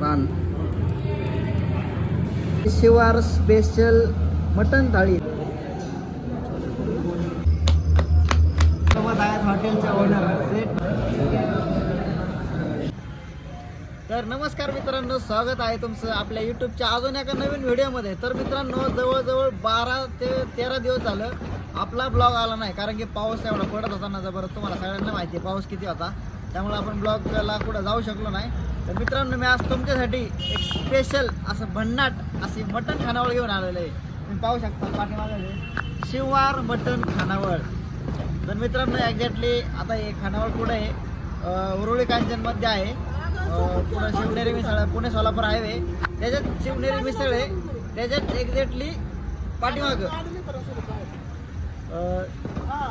रान शिवार special mutton थाळी सोबत आहेत हॉटेलचे ओनर तर नमस्कार मित्रांनो, स्वागत आहे तुमचं आपल्या यूट्यूबच्या अजून एका नवीन व्हिडिओमध्ये। तर मित्रांनो, जवळजवळ 12 ते 13 दिवस झालं आपला ब्लॉग आला नाही, कारण की पाऊस एवढा पडत होता ना जबरदस्त। तुम्हाला सगळ्यांना माहिती आहे पाऊस किती होता, त्यामुळे आपण ब्लॉगला कुठं जाऊ शकलो नाही। तर मित्रांनो, मी आज तुमच्यासाठी एक स्पेशल असं भन्नाट अशी मटण खानावळ घेऊन आलेलं आहे। तुम्ही पाहू शकता पाठीमागे शिवार मटण खानावळ। तर मित्रांनो, एक्झॅक्टली आता हे खानावळ कुठं आहे, उरुळी कांचनमध्ये आहे। पुढं शिवनेरी मिसळ, पुणे सोलापूर हायवे, त्याच्यात शिवनेरी मिसळ आहे, त्याच्यात एक्झॅक्टली पाठीमाग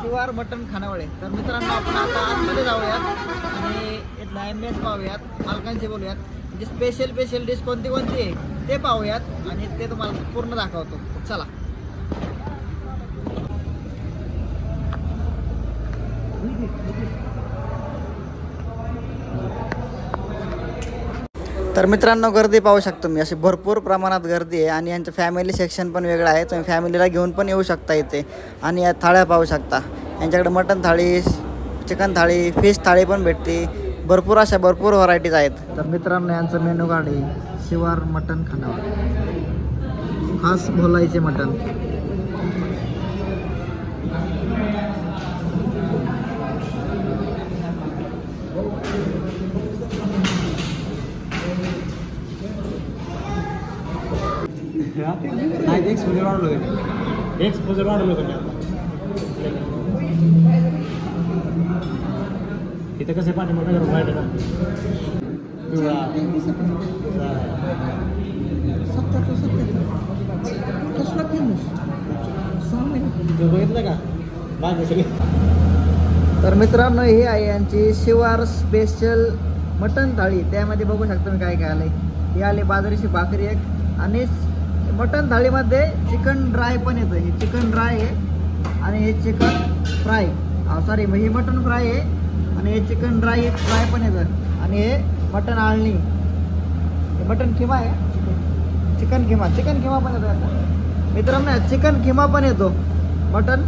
शिवार मटण खानावळ आहे। तर मित्रांनो, आपण आता आतमध्ये जाऊयात आणि इथला ॲम्बियन्स पाहूयात, मालकांशी बोलूयात, म्हणजे स्पेशल डिश कोणती कोणती आहे ते पाहूयात आणि ते तुम्हाला पूर्ण दाखवतो। चला। तर मित्रांनो, गर्दी पाहू शकतो मी, अशी भरपूर प्रमाणात गर्दी आहे आणि यांचं फॅमिली सेक्शन पण वेगळं आहे। तुम्ही फॅमिलीला घेऊन पण येऊ शकता इथे। आणि या थाळ्या पाहू शकता, यांच्याकडे मटन थाळी, चिकन थाळी, फिश थाळी पण भेटते। भरपूर व्हरायटीज आहेत। तर मित्रांनो, यांचं मेनू कार्ड आहे शिवार मटन खानावळ, खास भोलायचे मटन। एक्सपोजर वाढवलं इथं कसं पाणी मोठं वाईट ना बघितलं का बाकी। तर मित्रांनो, ही आहे यांची शिवार स्पेशल मटन थाळी। त्यामध्ये बघू शकता मी काय काय आलंय। ही आली बाजरीची भाकरी एक, आणि मटन थाळीमध्ये चिकन ड्राय पण येतं। हे चिकन ड्राय आहे आणि हे चिकन फ्राय, सॉरी हे मटन फ्राय आहे आणि हे चिकन ड्राय पण येतं। आणि हे मटन आळणी, हे मटन खिमा आहे, चिकन खिमा पण येतो आता मित्रांनो। चिकन खिमा पण येतो मटन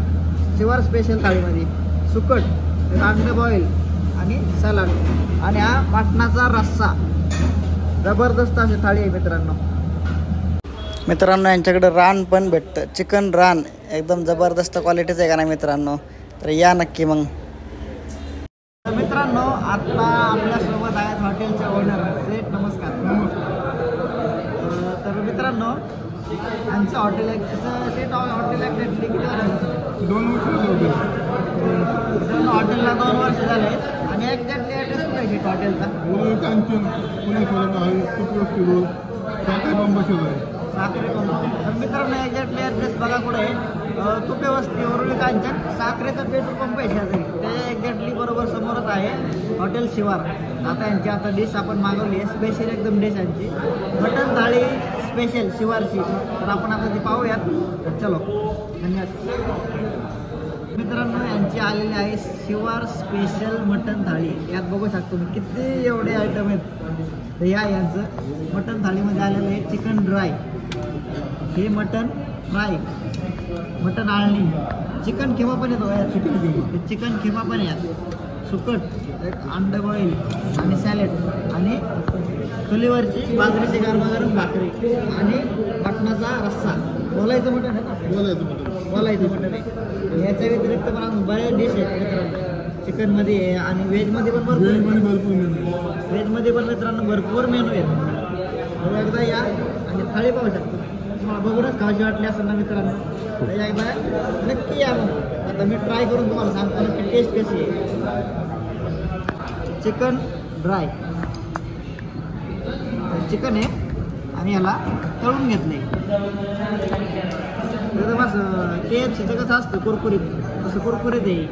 शिवार स्पेशल थाळीमध्ये। सुकट, अंडे बॉईल आणि सलाड, आणि हा मटणाचा रस्सा। जबरदस्त अशी थाळी आहे मित्रांनो। यांच्याकडे रान पण भेटतं, चिकन रान एकदम जबरदस्त क्वालिटीचं आहे का नाही मित्रांनो? तर या नक्की मग। तर मित्रांनो, आता आपल्यासोबत आहेत हॉटेलचे ओनर सेठ। नमस्कार। तर मित्रांनो, आमचं हॉटेल सेठ हॉटेल एक्झॅक्टली किती वर्ष? 2 वर्ष हॉटेलला 2 वर्ष झाले। आणि एक्झॅक्टली ॲड्रेस कुठे आहे हॉटेलचा? कांचन, पुणे सोलापूर साखरे पंप। तर मित्रांनो, एक्झॅक्टली ॲड्रेस बघा कुठे आहे, तुपे वस्ती, उरुळी कांचन, साखरेचा पेट्रोल पंप आहे शेजारी, ते एक्झॅक्टली बरोबर समोरच आहे हॉटेल शिवार। आता डिश आपण मागवली आहे, स्पेशल एकदम डिश यांची मटन थाळी स्पेशल शिवारची। तर आपण आता ती पाहूयात। तर चलो, धन्यवाद। मित्रांनो, यांची आलेली आहे शिवार स्पेशल मटन थाळी। यात बघू शकतो मी किती एवढे आयटम आहेत। तर यांचं मटन थाळीमध्ये आलेलं आहे चिकन ड्राय, हे मटन फ्राय, मटन आळणी, चिकन खिमा पण येतो, चिकन खिमा पण यात, सुकट, एक अंडा बॉईल आणि सॅलेड, आणि चुलीवरची बाजरीची गरमागरम भाकरी, आणि मटणाचा रस्सा। बोलायचं मटण आहे ना, बोलायचं मटण आहे। याच्या व्यतिरिक्त पण बऱ्याच डिश आहेत चिकनमध्ये आहे, आणि व्हेजमध्ये पण व्हेजमध्ये पण मित्रांनो भरपूर मेनू आहेत। तर एकदा या आणि थाळी पाहू शकतो, तुम्हाला बघूनच खायची वाटली असेल ना मित्रांनो, तर एकदा नक्की या। मग आता मी ट्राय करून तुम्हाला सांगतो नक्की टेस्ट कशी आहे। चिकन ड्राय चिकन आहे आणि याला तळून घेतलंय एकदम असं KFCचं कसं असतं कुरकुरीत, असं कुरकुरीत आहे।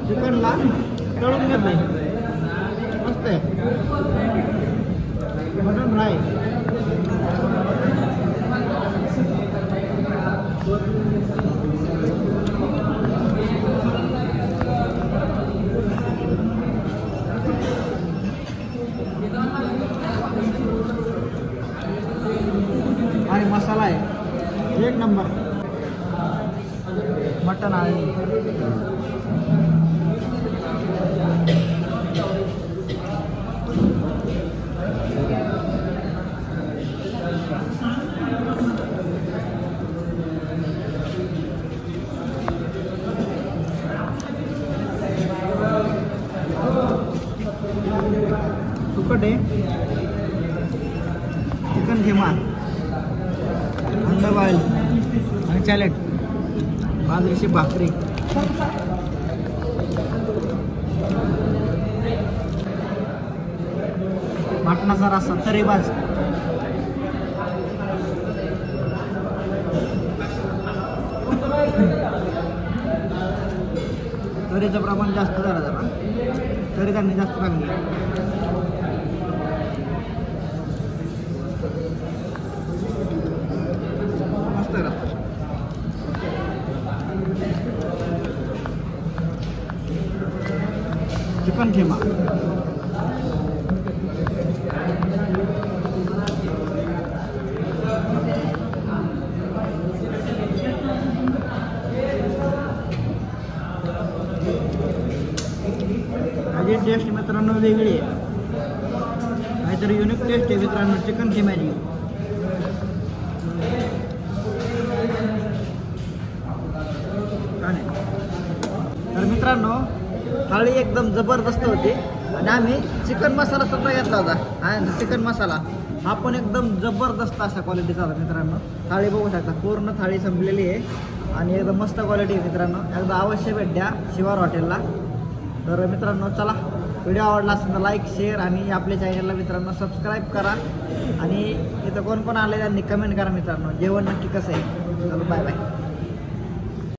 चिकनला तळून घेतलंय, मस्त आहे। मटन फ्राय, मटण आहे. सुकट आहे, चिकन खिमा, अंडा बॉईल आणि सॅलेड, बाजरीची भाकरी, मटणाचा रस्सा, तरीबाज, तरीचं प्रमाण जास्त झालं जरा, तरी त्यांनी जास्त टाकली. मस्त आहे रस्सा. चिकन खिमा, माझी टेस्ट मित्रांनो वेगळी आहे, काहीतरी युनिक टेस्ट आहे मित्रांनो चिकन खिम्याची. तर मित्रांनो थाळी एकदम जबरदस्त होती आणि आम्ही चिकन मसाला सुद्धा घेतला होता. आणि चिकन मसाला हा पण एकदम जबरदस्त अशा क्वालिटीचा होता मित्रांनो. थाळी बघू शकता, पूर्ण थाळी संपलेली आहे आणि एकदम मस्त क्वालिटी आहे मित्रांनो. एकदा अवश्य भेट द्या शिवार हॉटेलला. तर मित्रांनो चला, व्हिडिओ आवडला असेल तर लाईक, शेअर आणि आपल्या चॅनलला मित्रांनो सबस्क्राईब करा. आणि इथं कोण कोण आले त्यांनी कमेंट करा मित्रांनो, जेवण नक्की कसं आहे. चलो बाय बाय.